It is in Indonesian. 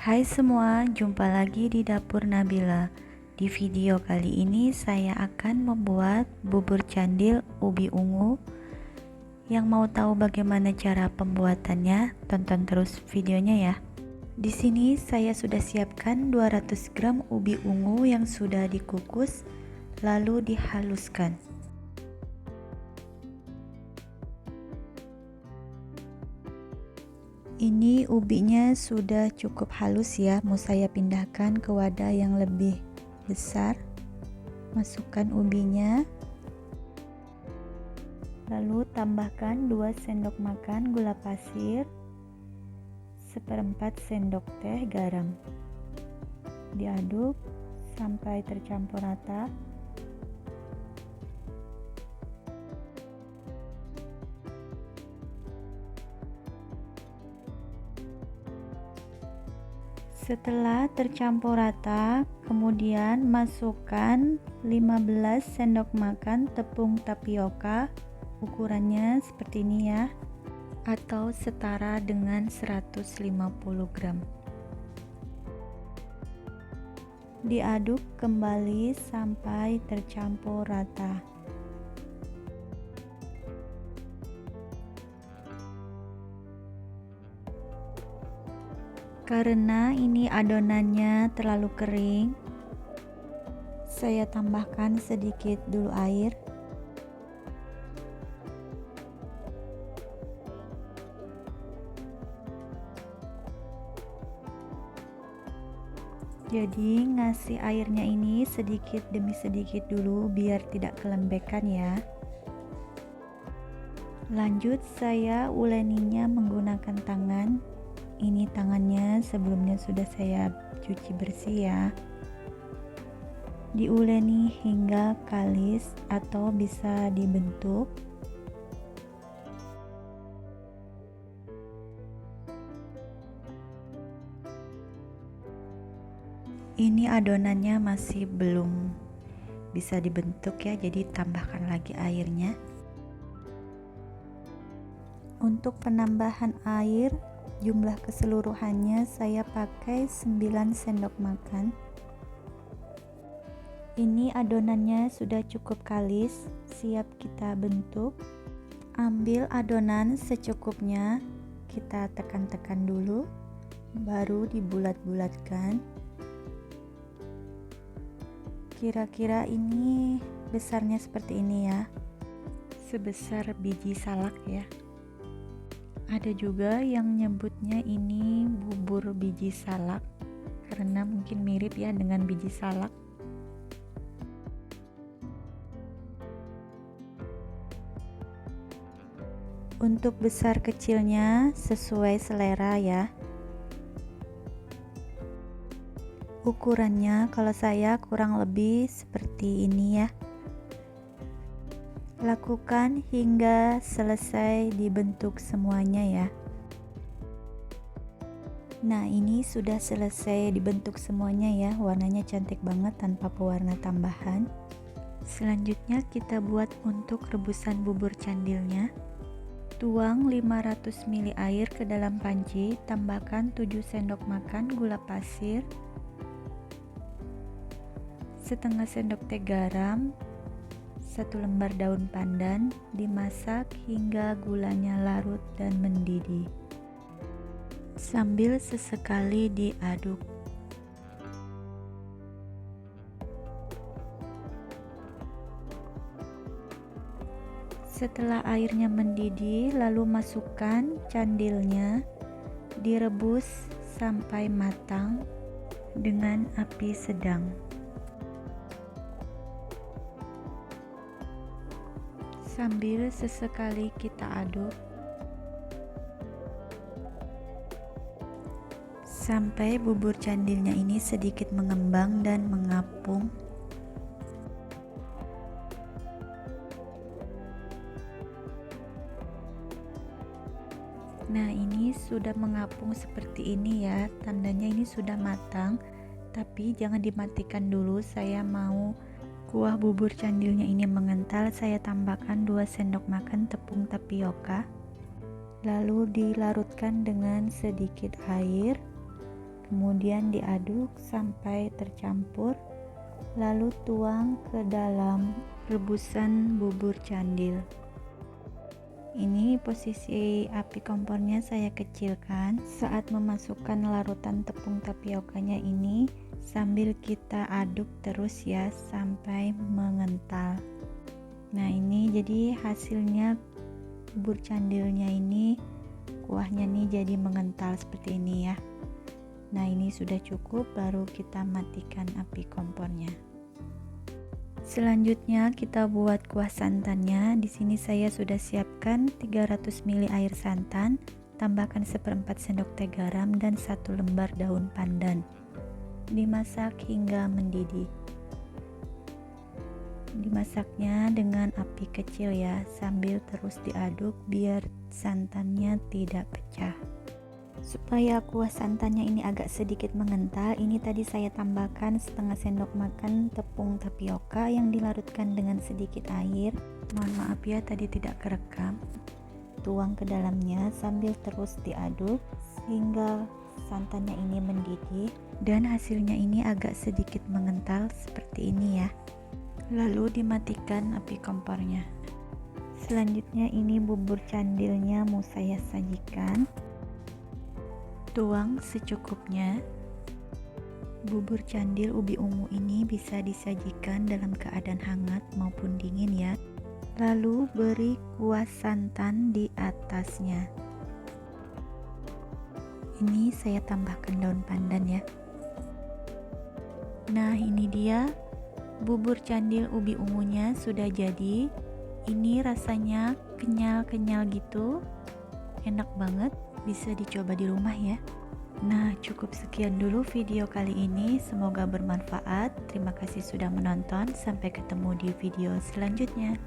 Hai semua, jumpa lagi di Dapur Nabila. Di video kali ini saya akan membuat bubur candil ubi ungu. Yang mau tahu bagaimana cara pembuatannya, tonton terus videonya ya. Di sini saya sudah siapkan 200 gram ubi ungu yang sudah dikukus lalu dihaluskan. Ini ubinya sudah cukup halus ya, mau saya pindahkan ke wadah yang lebih besar. Masukkan ubinya, lalu tambahkan 2 sendok makan gula pasir, 1/4 sendok teh garam. Diaduk sampai tercampur rata. Setelah tercampur rata, kemudian masukkan 15 sendok makan tepung tapioka, ukurannya seperti ini ya, atau setara dengan 150 gram. Diaduk kembali sampai tercampur rata. Karena ini adonannya terlalu kering, saya tambahkan sedikit dulu air. Jadi ngasih airnya ini sedikit demi sedikit dulu biar tidak kelembekan ya. Lanjut saya uleninya menggunakan tangan. Ini tangannya sebelumnya sudah saya cuci bersih ya. Diuleni hingga kalis atau bisa dibentuk. Ini adonannya masih belum bisa dibentuk ya, jadi tambahkan lagi airnya. Untuk penambahan air, jumlah keseluruhannya saya pakai 9 sendok makan. Ini adonannya sudah cukup kalis, siap kita bentuk. Ambil adonan secukupnya, kita tekan-tekan dulu, baru dibulat-bulatkan. Kira-kira ini besarnya seperti ini ya, sebesar biji salak ya. Ada juga yang nyebutnya ini bubur biji salak karena mungkin mirip ya dengan biji salak. Untuk besar kecilnya sesuai selera ya. Ukurannya kalau saya kurang lebih seperti ini ya. Lakukan hingga selesai dibentuk semuanya ya. Nah, ini sudah selesai dibentuk semuanya ya. Warnanya cantik banget tanpa pewarna tambahan. Selanjutnya kita buat untuk rebusan bubur candilnya. Tuang 500 ml air ke dalam panci, tambahkan 7 sendok makan gula pasir, setengah sendok teh garam, 1 lembar daun pandan, dimasak hingga gulanya larut dan mendidih. Sambil sesekali diaduk. Setelah airnya mendidih, lalu masukkan candilnya, direbus sampai matang dengan api sedang. Sambil sesekali kita aduk sampai bubur candilnya ini sedikit mengembang dan mengapung. Nah, ini sudah mengapung seperti ini ya, tandanya ini sudah matang. Tapi jangan dimatikan dulu, saya mau kuah bubur candilnya ini mengental. Saya tambahkan 2 sendok makan tepung tapioka, lalu dilarutkan dengan sedikit air, Kemudian diaduk sampai tercampur, lalu tuang ke dalam rebusan bubur candil. Ini posisi api kompornya saya kecilkan saat memasukkan larutan tepung tapiokanya ini, sambil kita aduk terus ya sampai mengental. Nah ini jadi hasilnya bubur candilnya ini, kuahnya nih jadi mengental seperti ini ya. Nah ini sudah cukup, baru kita matikan api kompornya. Selanjutnya kita buat kuah santannya. Di sini saya sudah siapkan 300 ml air santan, tambahkan 1/4 sendok teh garam dan 1 lembar daun pandan. Dimasak hingga mendidih. Dimasaknya dengan api kecil ya, sambil terus diaduk biar santannya tidak pecah. Supaya kuah santannya ini agak sedikit mengental, ini tadi saya tambahkan setengah sendok makan tepung tapioka yang dilarutkan dengan sedikit air. Mohon maaf ya tadi tidak kerekam. Tuang ke dalamnya sambil terus diaduk sehingga santannya ini mendidih dan hasilnya ini agak sedikit mengental seperti ini ya. Lalu dimatikan api kompornya. Selanjutnya ini bubur candilnya mau saya sajikan. Tuang secukupnya. Bubur candil ubi ungu ini bisa disajikan dalam keadaan hangat maupun dingin ya. Lalu beri kuah santan di atasnya. Ini saya tambahkan daun pandan ya. Nah ini dia bubur candil ubi ungunya sudah jadi. Ini rasanya kenyal-kenyal gitu, enak banget, bisa dicoba di rumah ya. Nah cukup sekian dulu video kali ini, semoga bermanfaat. Terima kasih sudah menonton, sampai ketemu di video selanjutnya.